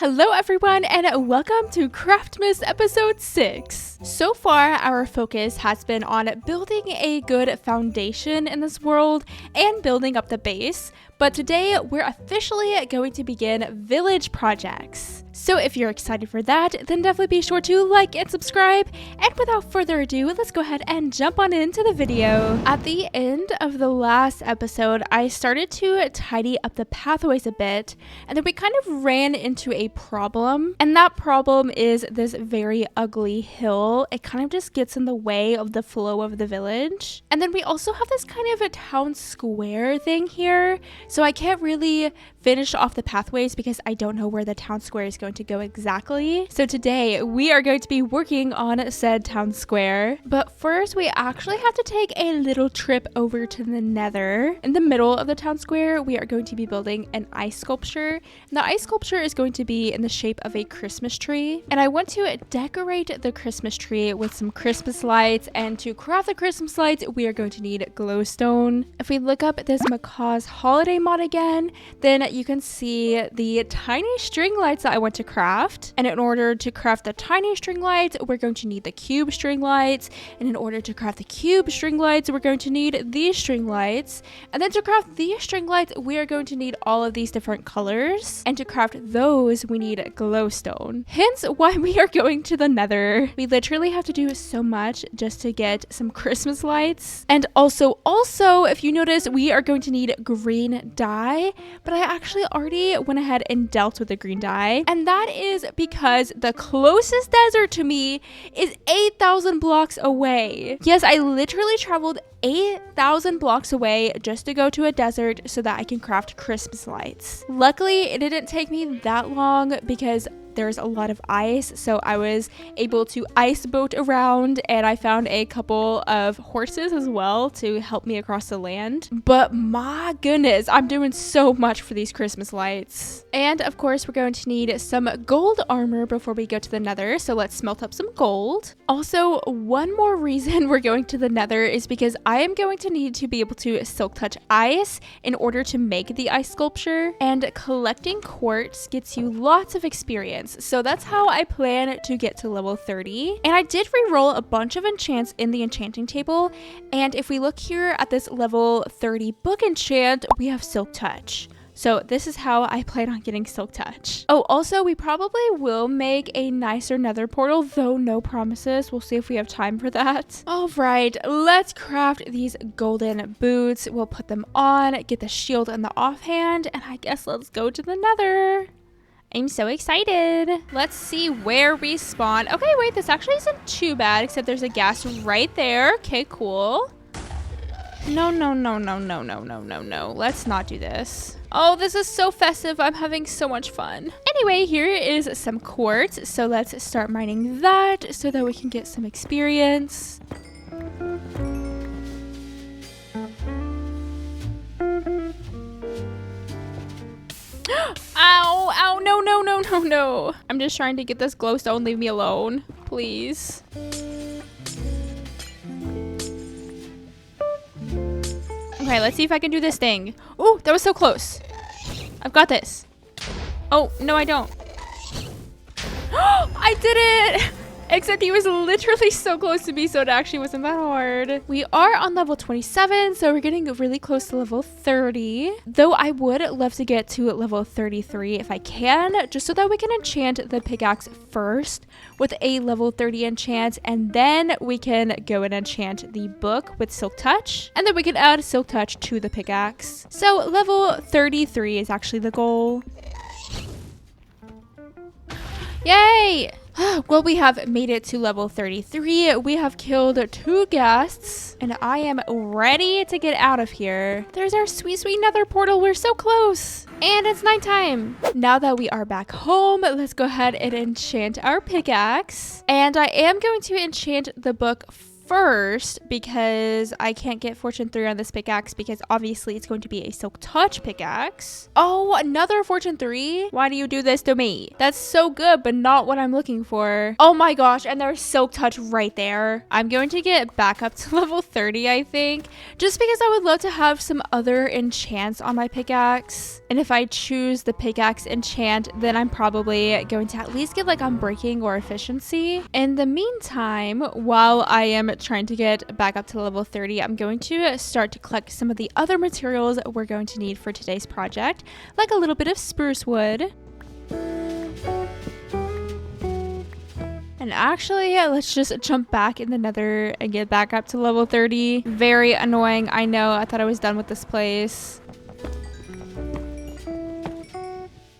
Hello everyone and welcome to Craftmas episode 6. So far our focus has been on building a good foundation in this world and building up the base, but today we're officially going to begin village projects. So if you're excited for that, then definitely be sure to like and subscribe, and without further ado, let's go ahead and jump on into the video. At the end of the last episode, I started to tidy up the pathways a bit, and then we kind of ran into a problem, and that problem is this very ugly hill. It kind of just gets in the way of the flow of the village. And then we also have this kind of a town square thing here, so I can't really finish off the pathways because I don't know where the town square is going to go exactly. So today we are going to be working on said town square, but first we actually have to take a little trip over to the Nether. In the middle of the town square we are going to be building an ice sculpture, and the ice sculpture is going to be in the shape of a Christmas tree, and I want to decorate the Christmas tree with some Christmas lights, and to craft the Christmas lights we are going to need glowstone. If we look up this Macaw's holiday mod again, then you can see the tiny string lights that I want to craft, and in order to craft the tiny string lights we're going to need the cube string lights, and in order to craft the cube string lights we're going to need these string lights, and then to craft these string lights we are going to need all of these different colors, and to craft those we need glowstone. Hence why we are going to the Nether. We literally have to do so much just to get some Christmas lights. And also if you notice, we are going to need green dye, but I actually already went ahead and dealt with the green dye, and that is because the closest desert to me is 8,000 blocks away. Yes, I literally traveled 8,000 blocks away just to go to a desert so that I can craft Christmas lights. Luckily, it didn't take me that long because there's a lot of ice, so I was able to ice boat around, and I found a couple of horses as well to help me across the land. But my goodness, I'm doing so much for these Christmas lights. And of course we're going to need some gold armor before we go to the Nether, so let's smelt up some gold. Also, one more reason we're going to the Nether is because I am going to need to be able to silk touch ice in order to make the ice sculpture, and collecting quartz gets you lots of experience. So that's how I plan to get to level 30. And I did re-roll a bunch of enchants in the enchanting table, and if we look here at this level 30 book enchant, we have silk touch. So this is how I plan on getting silk touch. Oh, also we probably will make a nicer nether portal, though no promises. We'll see if we have time for that. All right, let's craft these golden boots. We'll put them on, get the shield in the offhand, and I guess let's go to the Nether. I'm so excited. Let's see where we spawn. Okay, wait, this actually isn't too bad, except there's a gas right there. Okay, cool. No. Let's not do this. Oh, this is so festive. I'm having so much fun. Anyway, here is some quartz. So let's start mining that so that we can get some experience. Ow, no. I'm just trying to get this glowstone. Leave me alone, please. Okay, let's see if I can do this thing. Oh, that was so close. I've got this. Oh, no, I don't. I did it! Except he was literally so close to me, so it actually wasn't that hard. We are on level 27, so we're getting really close to level 30. Though I would love to get to level 33 if I can, just so that we can enchant the pickaxe first with a level 30 enchant, and then we can go and enchant the book with silk touch, and then we can add silk touch to the pickaxe. So level 33 is actually the goal. Yay! Well, we have made it to level 33. We have killed 2 ghasts, and I am ready to get out of here. There's our sweet nether portal. We're so close. And it's nighttime. Now that we are back home, let's go ahead and enchant our pickaxe. And I am going to enchant the book first, because I can't get Fortune 3 on this pickaxe because obviously it's going to be a Silk Touch pickaxe. Oh, another Fortune 3? Why do you do this to me? That's so good, but not what I'm looking for. Oh my gosh, and there's Silk Touch right there. I'm going to get back up to level 30, I think, just because I would love to have some other enchants on my pickaxe. And if I choose the pickaxe enchant, then I'm probably going to at least get like unbreaking or efficiency. In the meantime, while I am trying to get back up to level 30, I'm going to start to collect some of the other materials we're going to need for today's project, like a little bit of spruce wood. And actually, let's just jump back in the Nether and get back up to level 30. Very annoying, I know. I thought I was done with this place.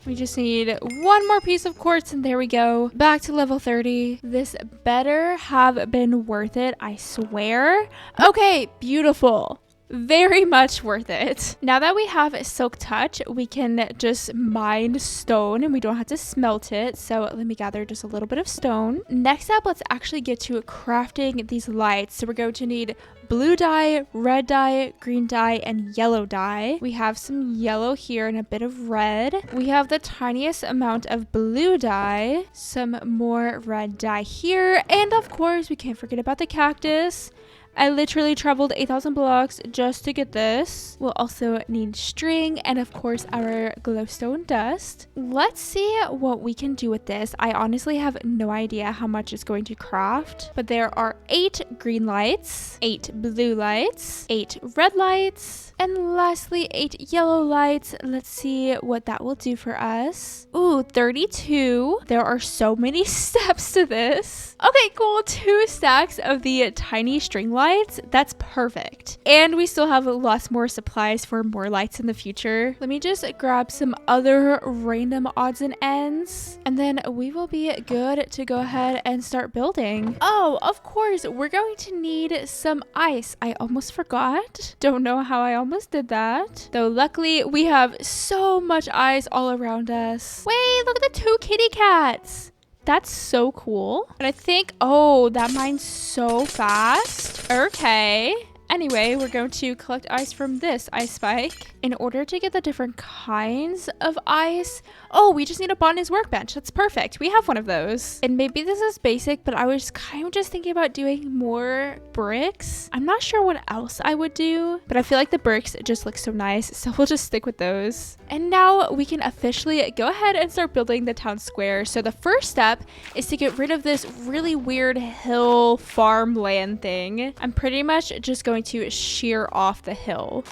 We just need one more piece of quartz and there we go. Back to level 30. This better have been worth it, I swear. Okay, beautiful. Very much worth it. Now that we have Silk Touch, we can just mine stone and we don't have to smelt it. So let me gather just a little bit of stone. Next up, let's actually get to crafting these lights. So we're going to need blue dye, red dye, green dye, and yellow dye. We have some yellow here and a bit of red. We have the tiniest amount of blue dye, some more red dye here, and of course we can't forget about the cactus. I literally traveled 8,000 blocks just to get this. We'll also need string and of course our glowstone dust. Let's see what we can do with this. I honestly have no idea how much it's going to craft, but there are 8 green lights, 8 blue lights, 8 red lights, and lastly 8 yellow lights. Let's see what that will do for us. Ooh, 32. There are so many steps to this. Okay, cool. 2 stacks of the tiny string lights. That's perfect. And we still have lots more supplies for more lights in the future. Let me just grab some other random odds and ends, and then we will be good to go ahead and start building. Oh, of course, we're going to need some ice. I almost forgot. Don't know how I almost did that. Though luckily we have so much ice all around us. Wait, look at the 2 kitty cats. That's so cool. But I think, oh, that mine's so fast. Okay. Anyway, we're going to collect ice from this ice spike. In order to get the different kinds of ice, oh, we just need a botanist workbench. That's perfect. We have one of those. And maybe this is basic, but I was kind of just thinking about doing more bricks. I'm not sure what else I would do, but I feel like the bricks just look so nice, so we'll just stick with those. And now we can officially go ahead and start building the town square. So the first step is to get rid of this really weird hill farmland thing. I'm pretty much just going to shear off the hill.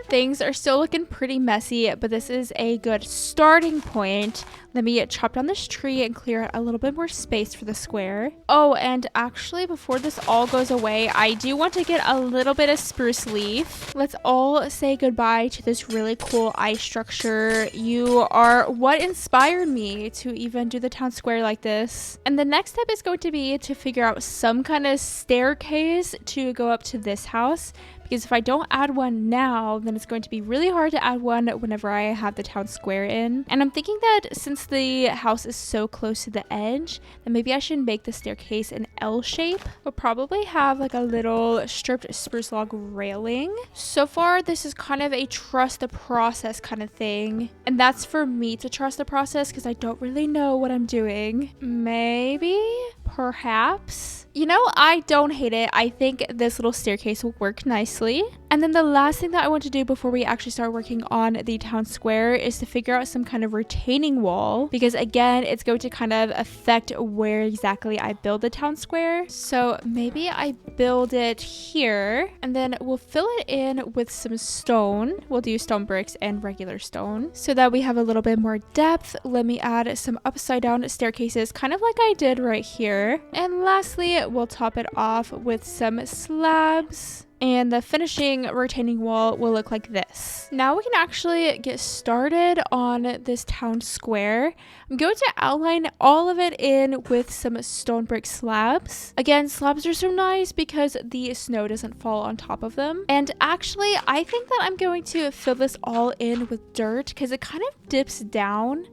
Things are still looking pretty messy, but this is a good starting point. Let me chop down this tree and clear out a little bit more space for the square. Oh, and actually before this all goes away, I do want to get a little bit of spruce leaf. Let's all say goodbye to this really cool ice structure. You are what inspired me to even do the town square like this. And the next step is going to be to figure out some kind of staircase to go up to this house. Because if I don't add one now, then it's going to be really hard to add one whenever I have the town square in. And I'm thinking that since the house is so close to the edge, then maybe I should make the staircase an L shape. We'll probably have like a little stripped spruce log railing. So far, this is kind of a trust the process kind of thing. And that's for me to trust the process because I don't really know what I'm doing. Maybe? Perhaps? You know, I don't hate it. I think this little staircase will work nicely. And then the last thing that I want to do before we actually start working on the town square is to figure out some kind of retaining wall. Because again, it's going to kind of affect where exactly I build the town square. So maybe I build it here and then we'll fill it in with some stone. We'll do stone bricks and regular stone so that we have a little bit more depth. Let me add some upside down staircases, kind of like I did right here. And lastly, we'll top it off with some slabs. And the finishing retaining wall will look like this. Now we can actually get started on this town square. I'm going to outline all of it in with some stone brick slabs. Again, slabs are so nice because the snow doesn't fall on top of them. And actually, I think that I'm going to fill this all in with dirt because it kind of dips down.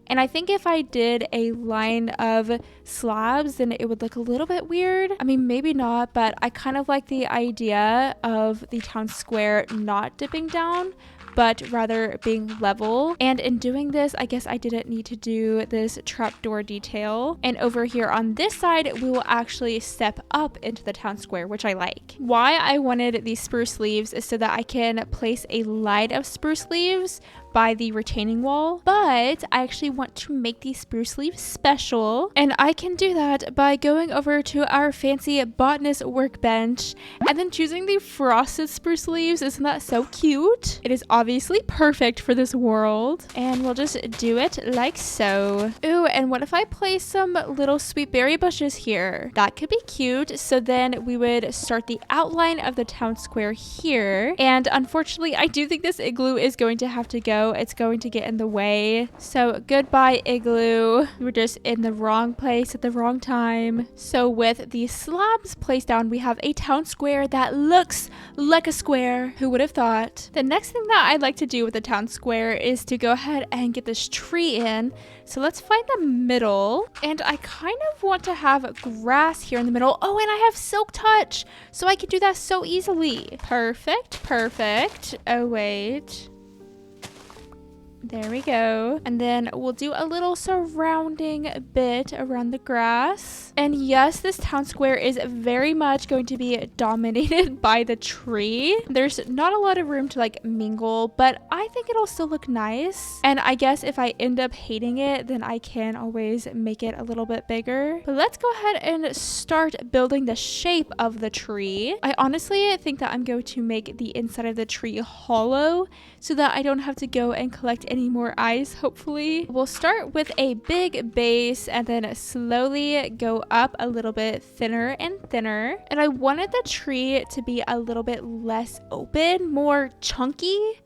And I think if I did a line of slabs, then it would look a little bit weird. I mean, maybe not, but I kind of like the idea of the town square not dipping down, but rather being level. And in doing this, I guess I didn't need to do this trapdoor detail. And over here on this side, we will actually step up into the town square, which I like. Why I wanted these spruce leaves is so that I can place a line of spruce leaves by the retaining wall, but I actually want to make these spruce leaves special, and I can do that by going over to our fancy botanist workbench and then choosing the frosted spruce leaves. Isn't that so cute? It is obviously perfect for this world, and we'll just do it like so. Ooh, and what if I place some little sweet berry bushes here? That could be cute. So then we would start the outline of the town square here, and unfortunately I do think this igloo is going to have to go. It's going to get in the way. So goodbye, igloo. We're just in the wrong place at the wrong time. So with the slabs placed down, we have a town square that looks like a square. Who would have thought? The next thing that I'd like to do with the town square is to go ahead and get this tree in. So let's find the middle. And I kind of want to have grass here in the middle. Oh, and I have silk touch. So I can do that so easily. Perfect, perfect. Oh, wait. There we go. And then we'll do a little surrounding bit around the grass. And yes, this town square is very much going to be dominated by the tree. There's not a lot of room to like mingle, but I think it'll still look nice. And I guess if I end up hating it, then I can always make it a little bit bigger. But let's go ahead and start building the shape of the tree. I honestly think that I'm going to make the inside of the tree hollow so that I don't have to go and collect any more eyes. Hopefully we'll start with a big base and then slowly go up a little bit thinner and thinner. And I wanted the tree to be a little bit less open, more chunky,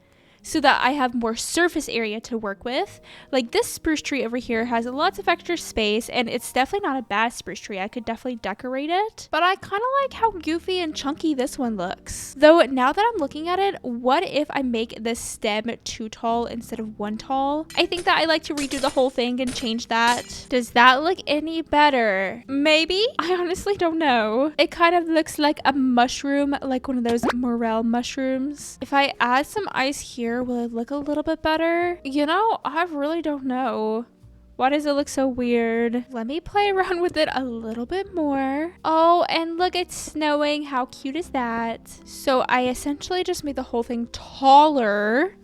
so that I have more surface area to work with. Like this spruce tree over here has lots of extra space, and it's definitely not a bad spruce tree. I could definitely decorate it, but I kind of like how goofy and chunky this one looks. Though now that I'm looking at it, what if I make the stem 2 tall instead of 1 tall? I think that I like to redo the whole thing and change that. Does that look any better? Maybe? I honestly don't know. It kind of looks like a mushroom, like one of those morel mushrooms. If I add some ice here, will it look a little bit better? You know, I really don't know. Why does it look so weird? Let me play around with it a little bit more. Oh, and look, it's snowing. How cute is that? So I essentially just made the whole thing taller.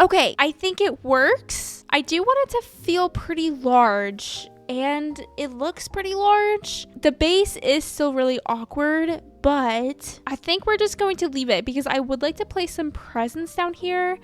Okay, I think it works. I do want it to feel pretty large, and it looks pretty large. The base is still really awkward, but I think we're just going to leave it because I would like to place some presents down here,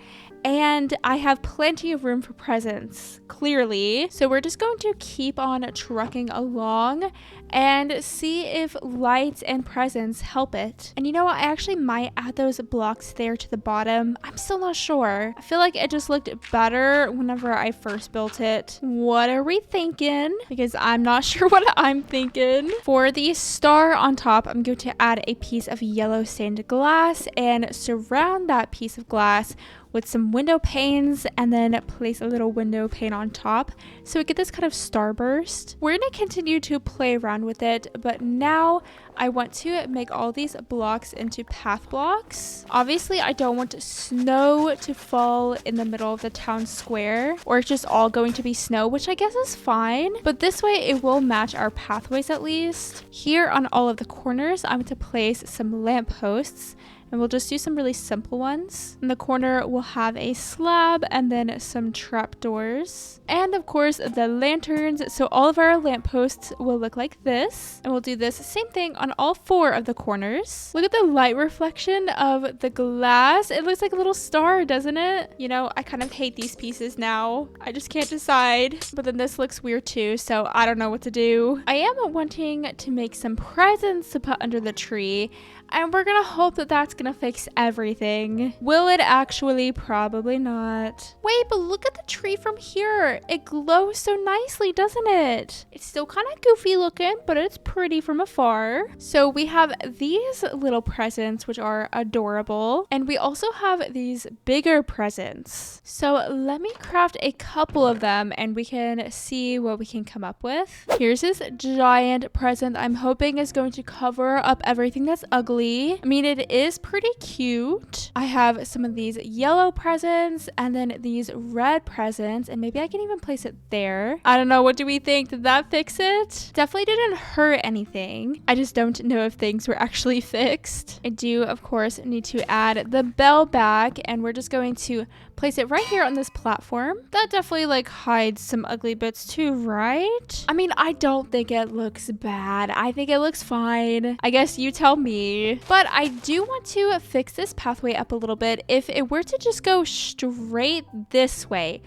and I have plenty of room for presents, clearly. So we're just going to keep on trucking along and see if lights and presents help it. And you know what? I actually might add those blocks there to the bottom. I'm still not sure. I feel like it just looked better whenever I first built it. What are we thinking? Because I'm not sure what I'm thinking. For the star on top, I'm going to add a piece of yellow stained glass and surround that piece of glass with some window panes, and then place a little window pane on top so we get this kind of starburst. We're going to continue to play around with it, but now I want to make all these blocks into path blocks. Obviously, I don't want snow to fall in the middle of the town square, or it's just all going to be snow, which I guess is fine, but this way it will match our pathways at least. Here on all of the corners, I'm going to place some lampposts, and we'll just do some really simple ones. In the corner, we'll have a slab and then some trapdoors. And of course, the lanterns. So all of our lampposts will look like this. And we'll do this same thing on all 4 of the corners. Look at the light reflection of the glass. It looks like a little star, doesn't it? You know, I kind of hate these pieces now. I just can't decide. But then this looks weird too, so I don't know what to do. I am wanting to make some presents to put under the tree. and we're gonna hope that that's gonna fix everything. Will it actually? Probably not. Wait, but look at the tree from here. It glows so nicely, doesn't it? It's still kind of goofy looking, but it's pretty from afar. So we have these little presents, which are adorable, and we also have these bigger presents. So let me craft a couple of them and we can see what we can come up with. Here's this giant present I'm hoping is going to cover up everything that's ugly. I mean, it is pretty cute. I have some of these yellow presents and then these red presents, and maybe I can even place it there. I don't know. What do we think? Did that fix it? Definitely didn't hurt anything. I just don't know if things were actually fixed. I do, of course, need to add the bell back, and we're just going to place it right here on this platform. That definitely like hides some ugly bits too, right? I mean, I don't think it looks bad. I think it looks fine. I guess you tell me. But I do want to fix this pathway up a little bit. If it were to just go straight this way,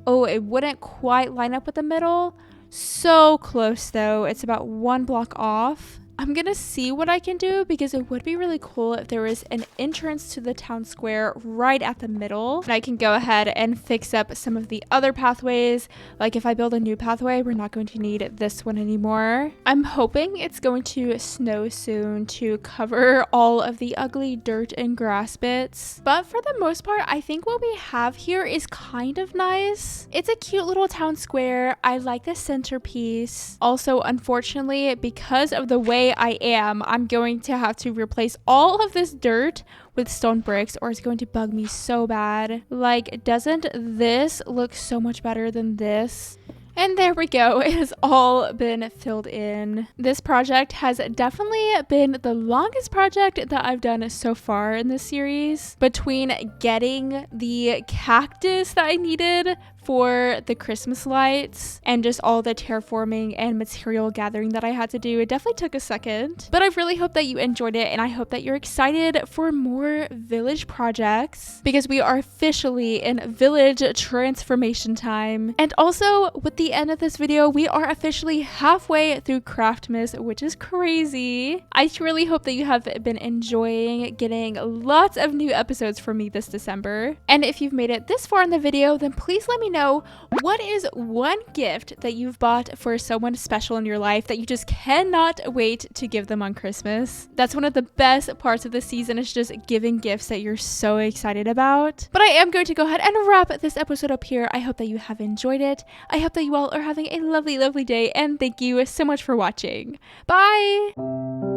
oh, it wouldn't quite line up with the middle. So close though. It's about 1 block off. I'm gonna see what I can do because it would be really cool if there was an entrance to the town square right at the middle. And I can go ahead and fix up some of the other pathways. Like if I build a new pathway, we're not going to need this one anymore. I'm hoping it's going to snow soon to cover all of the ugly dirt and grass bits. But for the most part, I think what we have here is kind of nice. It's a cute little town square. I like the centerpiece. Also, unfortunately, because of the way I'm going to have to replace all of this dirt with stone bricks, or it's going to bug me so bad. Like, doesn't this look so much better than this? And there we go. It has all been filled in. This project has definitely been the longest project that I've done so far in this series. Between getting the cactus that I needed for the Christmas lights and just all the terraforming and material gathering that I had to do, it definitely took a second. But I really hope that you enjoyed it, and I hope that you're excited for more village projects because we are officially in village transformation time. And also, with the end of this video, we are officially halfway through Craftmas, which is crazy. I truly hope that you have been enjoying getting lots of new episodes from me this December. And if you've made it this far in the video, then please let me know, what is one gift that you've bought for someone special in your life that you just cannot wait to give them on Christmas? That's one of the best parts of the season, is just giving gifts that you're so excited about. But I am going to go ahead and wrap this episode up here. I hope that you have enjoyed it. I hope that you all are having a lovely, lovely day, and thank you so much for watching. Bye!